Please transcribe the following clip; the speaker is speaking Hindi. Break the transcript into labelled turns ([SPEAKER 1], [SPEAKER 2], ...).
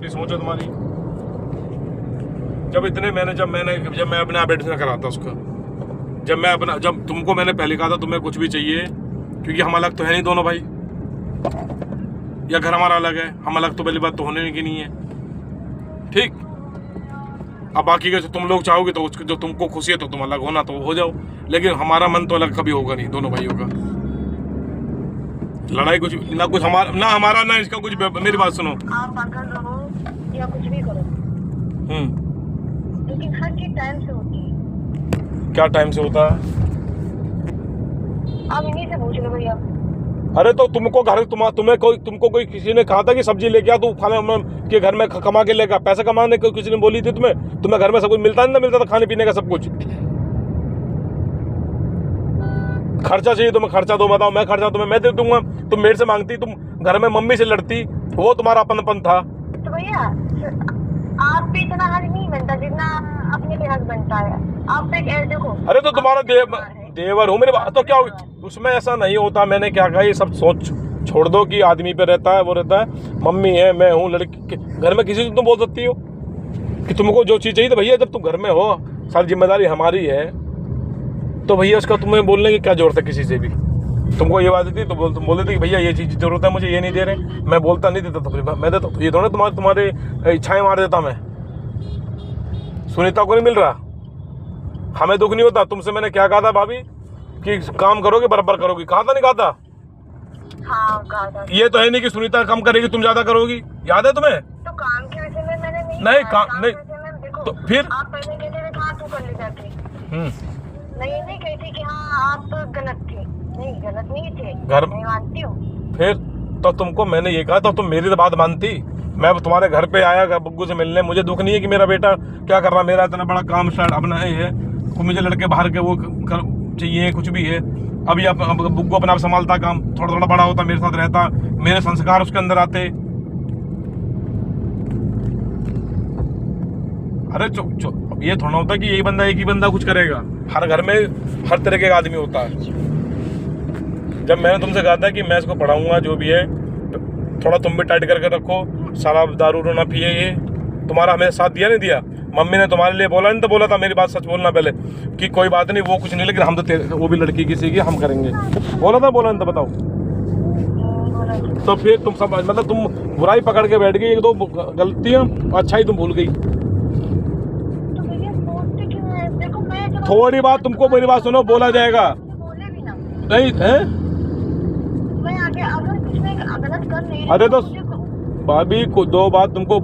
[SPEAKER 1] कितनी सोच है तुम्हारी। जब मैं अपने आप एडमिशन कराता उसका, जब तुमको मैंने पहले कहा था तुम्हें कुछ भी चाहिए, क्योंकि हम अलग तो है नहीं दोनों भाई, या घर हमारा अलग है, हम अलग तो पहली बात तो होने की नहीं है, ठीक। अब बाकी के तुम लोग चाहोगे तो जो तुमको खुशी है तो तुम अलग होना तो हो जाओ, लेकिन हमारा मन तो अलग कभी होगा नहीं दोनों भाइयों का। लड़ाई कुछ ना, कुछ हमारा ना इसका कुछ। मेरी बात सुनो,
[SPEAKER 2] आप अगर रहो या कुछ भी करो, लेकिन हर चीज टाइम से होती है।
[SPEAKER 1] क्या टाइम से होता है?
[SPEAKER 2] आप इन्हीं से पूछ लो भैया।
[SPEAKER 1] अरे तो तुमको कोई किसी ने कहा था कि सब्जी लेके आ, तू खाना के घर में कमा के लेकर, पैसे कमाने को किसी ने बोली थी तुम्हें घर में सब कुछ मिलता नहीं, मिलता था खाने पीने का सब कुछ। खर्चा चाहिए तुम्हें, खर्चा दो, बताओ मैं खर्चा तुम्हें मैं दे दूंगा। तुम मेरे से मांगती, तुम घर में मम्मी से लड़ती, वो तुम्हारा अपनपन था।
[SPEAKER 2] तो भैया आप पे इतना हक नहीं बनता जितना अपने पे हक बनता है। आप पे देखो,
[SPEAKER 1] अरे तो तुम्हारा देवर हूँ मेरे बात, तो क्या उसमें ऐसा नहीं होता। मैंने क्या कहा, ये सब सोच छोड़ दो कि आदमी पे रहता है, वो रहता है, मम्मी है, मैं हूँ, लड़की घर में किसी से तुम बोल सकती हो कि तुमको जो चीज़ चाहिए। तो भैया जब तुम घर में हो, सारी जिम्मेदारी हमारी है, तो भैया उसका तुम्हें बोलने की क्या जरूरत है किसी से भी। तुमको ये बात थी तो तुम बोल देते कि भैया ये चीज़ की जरूरत है मुझे, ये नहीं दे रहे, मैं बोलता नहीं देता, तो मैं देता। ये थोड़ा तुम्हारे इच्छाएं मार देता मैं। सुनीता को नहीं मिल रहा, हमें दुख नहीं होता। तुमसे मैंने क्या कहा था भाभी कि काम करोगे बराबर करोगी, कहा था नहीं कहा था?
[SPEAKER 2] हाँ कहा था।
[SPEAKER 1] ये तो है नहीं कि सुनीता कम करेगी तुम ज्यादा करोगी, याद है तुम्हें?
[SPEAKER 2] तो काम के विषय में मैंने
[SPEAKER 1] नहीं
[SPEAKER 2] कहा,
[SPEAKER 1] काम नहीं,
[SPEAKER 2] देखो,
[SPEAKER 1] तो फिर
[SPEAKER 2] आप पहले कहते थे कहाँ तू कर ले जाके, नहीं कहती कि हाँ आप तो गलत थे। नहीं गलत नहीं थे,
[SPEAKER 1] घर
[SPEAKER 2] नहीं मानती हूँ।
[SPEAKER 1] फिर तो तुमको मैंने ये कहा था, तुम मेरी तो बात मानती। मैं तुम्हारे घर पे आया बग्गू से मिलने, मुझे दुख नहीं है कि मेरा बेटा क्या कर रहा, मेरा इतना बड़ा काम स्टार्ट अपना है, मुझे लड़के बाहर के वो चाहिए कुछ भी है। अभी अब बुग्गू अपना आप संभालता काम, थोड़ा थोड़ा बड़ा होता, मेरे साथ रहता, मेरे संस्कार उसके अंदर आते। अरे अब ये थोड़ा होता कि यही बंदा एक ही बंदा कुछ करेगा। हर घर में हर तरह के आदमी होता है। जब मैंने तुमसे कहा था कि मैं इसको पढ़ाऊंगा जो भी है, थोड़ा तुम भी टाइट करके रखो, शराब दारू ना पिए, ये तुम्हारा हमें साथ दिया नहीं दिया? मम्मी ने तुम्हारे लिए बोला नहीं तो बोला था, मेरी बात सच बोलना पहले कि कोई बात नहीं, वो कुछ नहीं, लेकिन हम तो वो भी लड़की किसी की हम करेंगे, बोला था बोला नहीं तो बताओ? तो फिर तुम सब मतलब तुम बुराई पकड़ के बैठ गई, एक दो गलतियां, अच्छा ही तुम भूल गई। थोड़ी बात तुमको, मेरी बात सुनो, बोला जाएगा नहीं है।
[SPEAKER 2] मैं आगे अगर कुछ में गलत कर नहीं,
[SPEAKER 1] अरे तो भाभी को दो बात तुमको